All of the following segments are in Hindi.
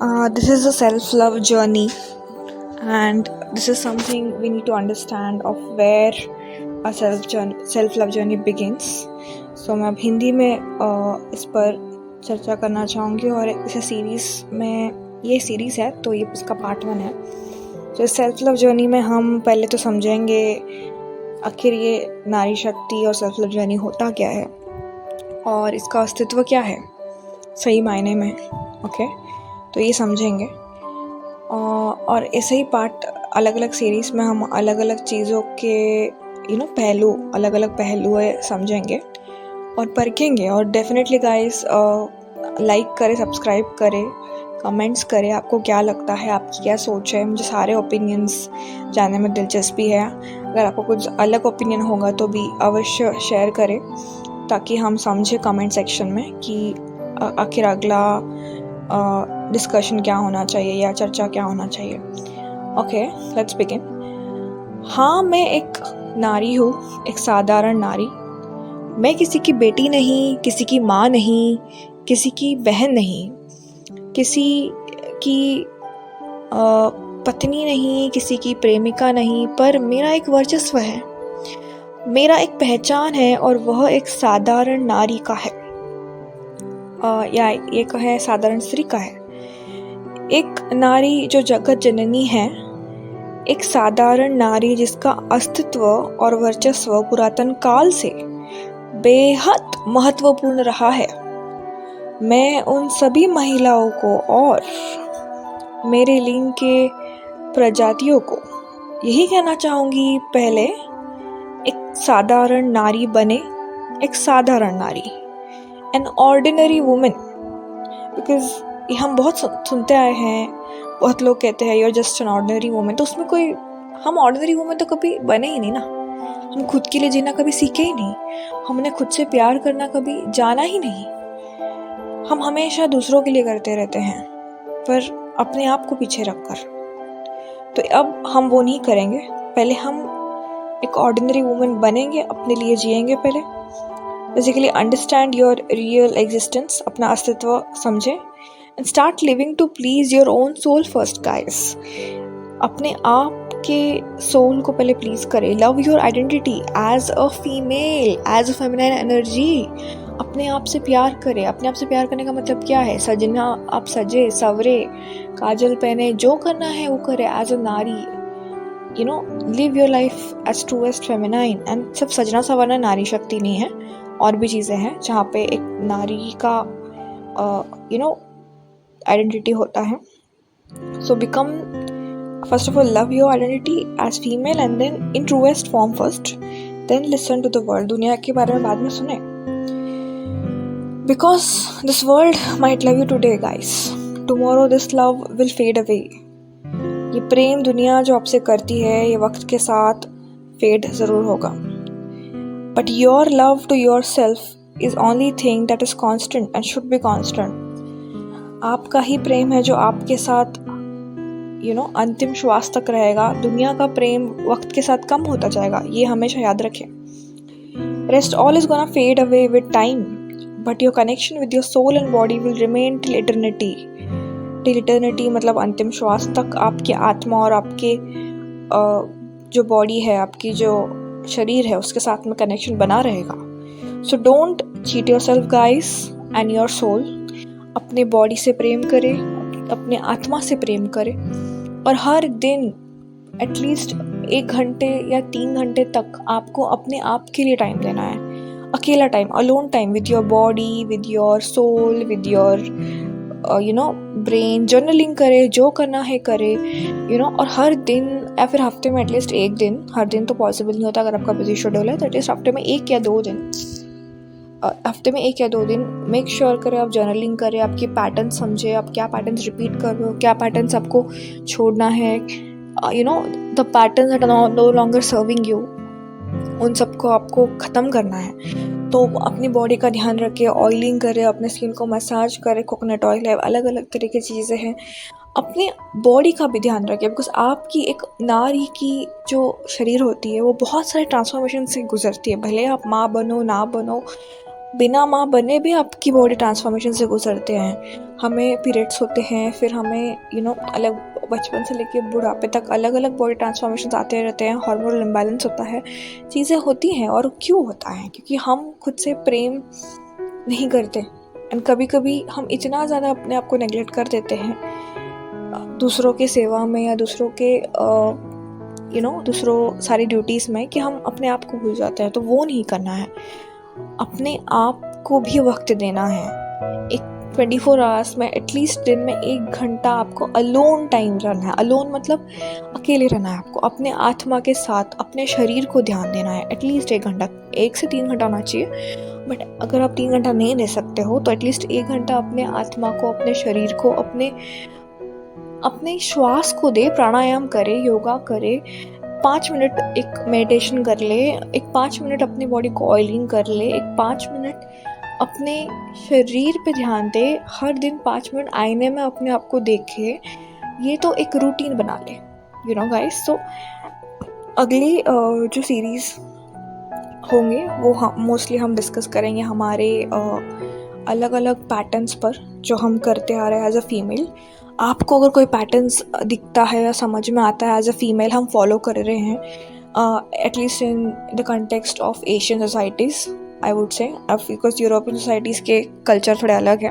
This is a self-love journey, and this is something we need to understand of where a self-love journey begins. So मैं अब हिंदी में इस पर चर्चा करना चाहूँगी और इस सीरीज़ में ये सीरीज़ है तो ये इसका पार्ट 1 है. तो इस सेल्फ लव जर्नी में हम पहले तो समझेंगे आखिर ये नारी शक्ति और सेल्फ लव जर्नी होता क्या है और इसका अस्तित्व क्या है सही मायने में. ओके, तो ये समझेंगे और ऐसे ही पार्ट अलग अलग सीरीज़ में हम अलग अलग चीज़ों के पहलू अलग अलग पहलू समझेंगे और परखेंगे. और डेफिनेटली गाइस लाइक करें, सब्सक्राइब करें, कमेंट्स करें. आपको क्या लगता है, आपकी क्या सोच है. मुझे सारे ओपिनियंस जानने में दिलचस्पी है. अगर आपको कुछ अलग ओपिनियन होगा तो भी अवश्य शेयर करें ताकि हम समझें कमेंट सेक्शन में कि आखिर अगला डिस्कशन क्या होना चाहिए या चर्चा क्या होना चाहिए. Okay, let's begin. हाँ, मैं एक नारी हूँ, एक साधारण नारी. मैं किसी की बेटी नहीं, किसी की माँ नहीं, किसी की बहन नहीं, किसी की पत्नी नहीं, किसी की प्रेमिका नहीं, पर मेरा एक वर्चस्व है, मेरा एक पहचान है और वह एक साधारण नारी का है या ये कहे साधारण स्त्री का है. एक नारी जो जगत जननी है, एक साधारण नारी जिसका अस्तित्व और वर्चस्व पुरातन काल से बेहद महत्वपूर्ण रहा है. मैं उन सभी महिलाओं को और मेरे लिंग के प्रजातियों को यही कहना चाहूँगी, पहले एक साधारण नारी बने, एक साधारण नारी, एन ऑर्डिनरी वुमेन. बिकॉज ये हम बहुत सुनते आए हैं, बहुत लोग कहते हैं you're just an ordinary women. तो उसमें कोई, हम ऑर्डिनरी वुमेन तो कभी बने ही नहीं ना. हम खुद के लिए जीना कभी सीखे ही नहीं, हमने खुद से प्यार करना कभी जाना ही नहीं. हम हमेशा दूसरों के लिए करते रहते हैं पर अपने आप को पीछे रखकर. तो अब हम वो नहीं करेंगे. पहले हम एक ऑर्डिनरी वुमेन बनेंगे, अपने लिए जिएंगे. पहले basically understand your real existence, अपना अस्तित्व समझें. And start living to please your own soul first guys. अपने आप के सोल को पहले प्लीज करें. Love your identity as a female, as a feminine energy. अपने आप से प्यार करें. अपने आप से प्यार करने का मतलब क्या है? सजना, आप सजे सवरे, काजल पहने, जो करना है वो करे एज अ नारी. Live your life as truest feminine. And सिर्फ सजना सवरना नारी शक्ति नहीं है, और भी चीज़ें हैं जहाँ पे एक नारी का आइडेंटिटी होता है. So become, first of all love your identity as female and then in truest form first, then listen to the world. दुनिया के बारे में बाद में सुने. Because this world might love you today guys, tomorrow this love will fade away. ये प्रेम दुनिया जो आपसे करती है ये वक्त के साथ फेड ज़रूर होगा. But your love to yourself is only thing that is constant and should be constant. आपका ही प्रेम है जो आपके साथ अंतिम श्वास तक रहेगा. दुनिया का प्रेम वक्त के साथ कम होता जाएगा, ये हमेशा याद रखें. Rest all is gonna fade away with time, but your connection with your soul and body will remain till eternity. Till eternity मतलब अंतिम श्वास तक आपकी आत्मा और आपके जो बॉडी है, आपकी जो शरीर है, उसके साथ में कनेक्शन बना रहेगा. So don't cheat yourself guys and your soul. अपने बॉडी से प्रेम करें, अपने आत्मा से प्रेम करें और हर दिन एटलीस्ट 1 घंटे या 3 घंटे तक आपको अपने आप के लिए टाइम देना है. अकेला time, alone time with your body, with your soul, with your brain. Journaling करे, जो करना है करे, और हर दिन या फिर हफ्ते में एटलीस्ट 1 दिन. हर दिन तो पॉसिबल नहीं होता अगर आपका बिजी शेड्यूल है, तो एटलीस्ट हफ्ते में 1 या 2 दिन, हफ्ते में 1 या 2 दिन मेक श्योर करें आप जर्नलिंग करें. आपके पैटर्न समझे, आप क्या पैटर्न्स रिपीट कर रहे हो, क्या पैटर्न्स आपको छोड़ना है. The patterns that are no longer serving you, उन सबको आपको ख़त्म करना है. तो अपनी बॉडी का ध्यान रखें, ऑयलिंग करें, अपने स्किन को मसाज करें. कोकोनट ऑयल है, अलग अलग तरह की चीज़ें हैं. अपने बॉडी का भी ध्यान रखें बिकॉज आपकी एक नारी की जो शरीर होती है वो बहुत सारे ट्रांसफॉर्मेशन से गुजरती है. भले आप माँ बनो ना बनो, बिना माँ बने भी आपकी बॉडी ट्रांसफॉर्मेशन से गुजरते हैं। हमें पीरियड्स होते हैं, फिर हमें अलग बचपन से लेके बुढ़ापे तक अलग अलग बॉडी ट्रांसफॉर्मेशन आते रहते हैं, हार्मोनल इम्बैलेंस होता है, चीज़ें होती हैं। और क्यों होता है? क्योंकि हम खुद से प्रेम नहीं करते, एंड कभी कभी हम इतना ज़्यादा अपने आप को नेगलेक्ट कर देते हैं दूसरों के सेवा में या दूसरों के दूसरों सारी ड्यूटीज़ में, कि हम अपने आप को भूल जाते हैं। तो वो नहीं करना है, अपने आप को भी वक्त देना है। एक 24 आवर्स में एटलीस्ट दिन में 1 घंटा आपको अलोन टाइम रहना है। अलोन मतलब अकेले रहना है आपको, अपने आत्मा के साथ अपने शरीर को ध्यान देना है। एटलीस्ट 1 घंटा, 1 से 3 घंटा होना चाहिए, बट अगर आप 3 घंटा नहीं दे सकते हो तो एटलीस्ट 1 घंटा अपने आत्मा को, अपने शरीर को, अपने श्वास को दे। प्राणायाम करे, योगा करे, 5 मिनट एक मेडिटेशन कर ले, एक 5 मिनट अपनी बॉडी को ऑयलिंग कर ले, एक 5 मिनट अपने शरीर पे ध्यान दे। हर दिन 5 मिनट आईने में अपने आप को देखे। ये तो एक रूटीन बना ले गाइस। तो अगली जो सीरीज़ होंगे वो मोस्टली हम डिस्कस करेंगे हमारे अलग अलग पैटर्न्स पर जो हम करते आ रहे हैं एज अ फीमेल। आपको अगर कोई पैटर्न्स दिखता है या समझ में आता है एज अ फीमेल हम फॉलो कर रहे हैं, at least in the context of Asian societies I would से, बिकॉज यूरोपियन सोसाइटीज़ के कल्चर थोड़े अलग है,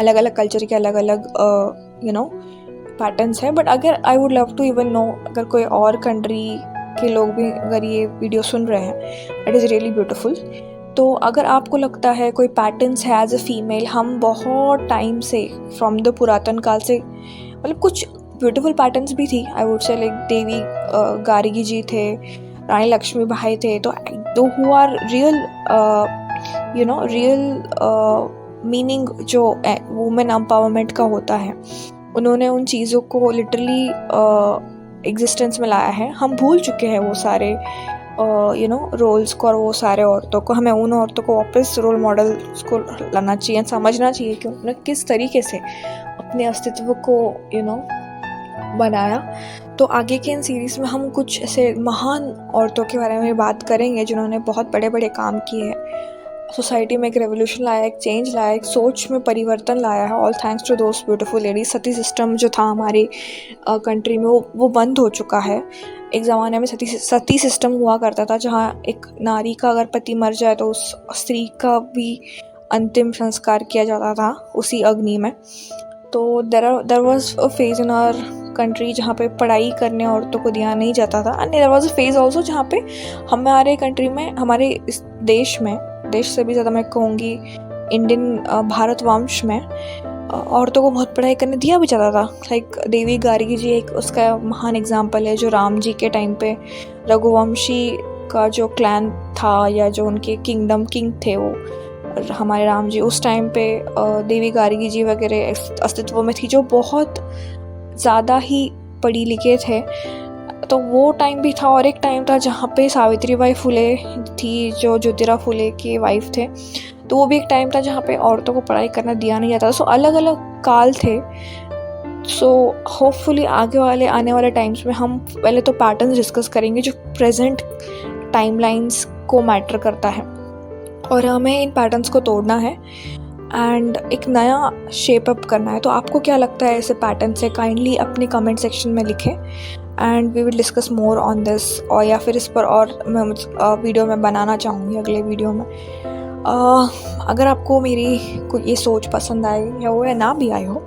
अलग अलग कल्चर के अलग अलग पैटर्न्स हैं। बट अगर I would love to even know, अगर कोई और कंट्री के लोग भी अगर ये वीडियो सुन रहे हैं, इट इज़ रियली ब्यूटिफुल। तो अगर आपको लगता है कोई पैटर्न्स है एज अ फीमेल, हम बहुत टाइम से फ्रॉम द पुरातन काल से, मतलब कुछ ब्यूटीफुल पैटर्न्स भी थी I would say, like Devi Gargi ji थे, रानी लक्ष्मीबाई थे, तो who are real real meaning जो वुमेन एम्पावरमेंट का होता है, उन्होंने उन चीज़ों को लिटरली एग्जिस्टेंस में लाया है। हम भूल चुके हैं वो सारे रोल्स को और वो सारे औरतों को। हमें उन औरतों को वापस रोल मॉडल्स को लाना चाहिए, समझना चाहिए कि उन्होंने किस तरीके से अपने अस्तित्व को बनाया। तो आगे के इन सीरीज़ में हम कुछ ऐसे महान औरतों के बारे में बात करेंगे जिन्होंने बहुत बड़े बड़े काम किए हैं, सोसाइटी में एक रेवोल्यूशन लाया, एक चेंज लाया, एक सोच में परिवर्तन लाया है, all thanks to those beautiful ladies. Sati system जो था हमारी कंट्री में वो बंद हो चुका है। एक ज़माने में सती सिस्टम हुआ करता था, जहाँ एक नारी का अगर पति मर जाए तो उस स्त्री का भी अंतिम संस्कार किया जाता था उसी अग्नि में। तो there was a phase in our country जहाँ पे पढ़ाई करने औरतों को दिया नहीं जाता था, and there was a phase also जहाँ पे हमारे कंट्री में, हमारे इस देश में, देश से भी ज़्यादा मैं कहूँगी इंडियन भारतवंश में, औरतों को बहुत पढ़ाई करने दिया भी जाता था। लाइक देवी गार्गी जी एक उसका महान एग्जाम्पल है, जो राम जी के टाइम पे रघुवंशी का जो क्लैन था या जो उनके किंग थे, वो हमारे राम जी, उस टाइम पे देवी गार्गी जी वगैरह अस्तित्व में थी, जो बहुत ज़्यादा ही पढ़ी लिखे थे। तो वो टाइम भी था। और एक टाइम था जहाँ पे सावित्रीबाई फुले थी, जो ज्योतिराव फुले के वाइफ थे, तो वो भी एक टाइम था जहाँ पे औरतों को पढ़ाई करना दिया नहीं जाता। सो अलग अलग काल थे। सो होपफुली आने वाले टाइम्स में हम पहले तो पैटर्न्स डिस्कस करेंगे जो प्रेजेंट टाइमलाइंस को मैटर करता है, और हमें इन पैटर्न्स को तोड़ना है एंड एक नया शेप अप करना है। तो आपको क्या लगता है ऐसे पैटर्न से? काइंडली अपने कमेंट सेक्शन में लिखें and we will discuss more on this. और या फिर इस पर और मैं वीडियो में बनाना चाहूँगी अगले वीडियो में। अगर आपको मेरी कोई ये सोच पसंद आई या वो या ना भी आई हो,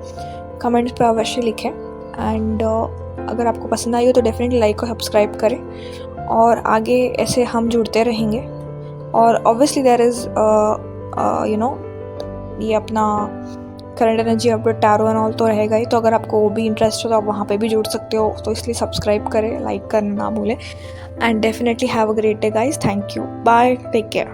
कमेंट्स पे अवश्य लिखें। एंड अगर आपको पसंद आई हो तो डेफिनेटली लाइक और सब्सक्राइब करें, और आगे ऐसे हम जुड़ते रहेंगे। और ऑब्वियसली देयर इज़ ये अपना current energy update tarot and all तो रहेगा ही। तो अगर आपको वो भी इंटरेस्ट हो तो आप वहाँ पे भी जुड़ सकते हो। तो इसलिए सब्सक्राइब करें, लाइक करना ना भूलें, and definitely have a great day guys. Thank you, bye, take care.